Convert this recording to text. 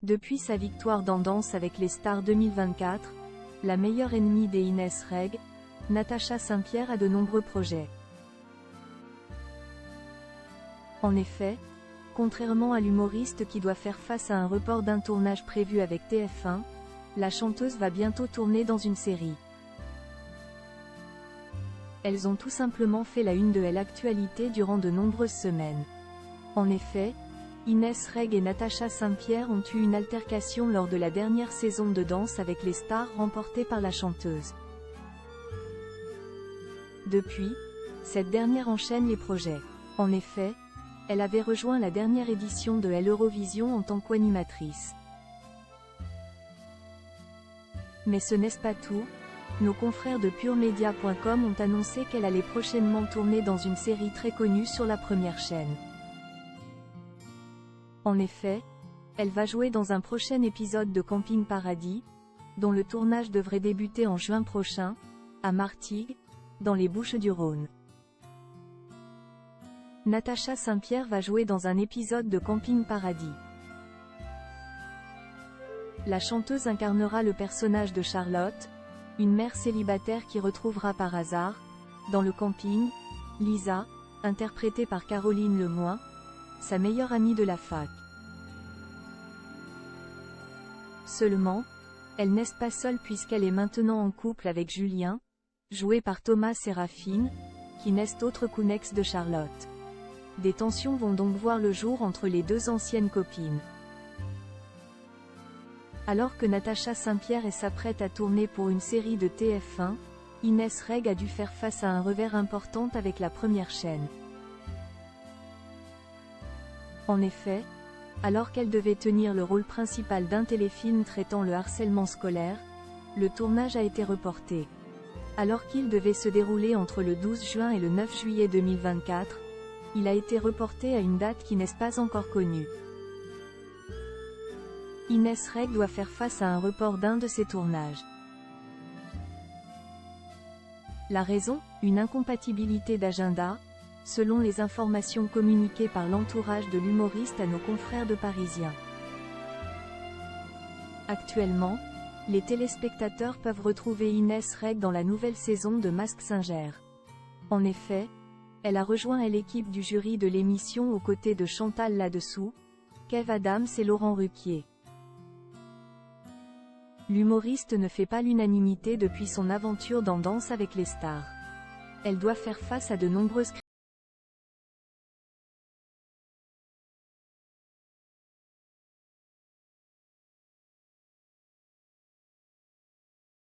Depuis sa victoire dans Danse avec les stars 2024, la meilleure ennemie des Inès Reg, Natacha Saint-Pierre a de nombreux projets. En effet, contrairement à l'humoriste qui doit faire face à un report d'un tournage prévu avec TF1, la chanteuse va bientôt tourner dans une série. Elles ont tout simplement fait la une de l'actualité durant de nombreuses semaines. En effet, Inès Reg et Natacha Saint-Pierre ont eu une altercation lors de la dernière saison de Danse avec les stars remportée par la chanteuse. Depuis, cette dernière enchaîne les projets. En effet, elle avait rejoint la dernière édition de l'Eurovision en tant qu'animatrice. Mais ce n'est pas tout. Nos confrères de puremedia.com ont annoncé qu'elle allait prochainement tourner dans une série très connue sur la première chaîne. En effet, elle va jouer dans un prochain épisode de Camping Paradis, dont le tournage devrait débuter en juin prochain, à Martigues, dans les Bouches-du-Rhône. Natacha Saint-Pierre va jouer dans un épisode de Camping Paradis. La chanteuse incarnera le personnage de Charlotte, une mère célibataire qui retrouvera par hasard, dans le camping, Lisa, interprétée par Caroline Lemoine, sa meilleure amie de la fac. Seulement, elle n'est pas seule puisqu'elle est maintenant en couple avec Julien, joué par Thomas Séraphine, qui n'est autre qu'un de Charlotte. Des tensions vont donc voir le jour entre les deux anciennes copines. Alors que Natacha Saint-Pierre s'apprête à tourner pour une série de TF1, Inès Reg a dû faire face à un revers important avec la première chaîne. En effet, alors qu'elle devait tenir le rôle principal d'un téléfilm traitant le harcèlement scolaire, le tournage a été reporté. Alors qu'il devait se dérouler entre le 12 juin et le 9 juillet 2024, il a été reporté à une date qui n'est pas encore connue. Inès Reg doit faire face à un report d'un de ses tournages. La raison, une incompatibilité d'agenda, selon les informations communiquées par l'entourage de l'humoriste à nos confrères de Parisien. Actuellement, les téléspectateurs peuvent retrouver Inès Reg dans la nouvelle saison de Mask Singer. En effet, elle a rejoint l'équipe du jury de l'émission aux côtés de Chantal Latsou, Kev Adams et Laurent Ruquier. L'humoriste ne fait pas l'unanimité depuis son aventure dans Danse avec les stars. Elle doit faire face à de nombreuses critiques.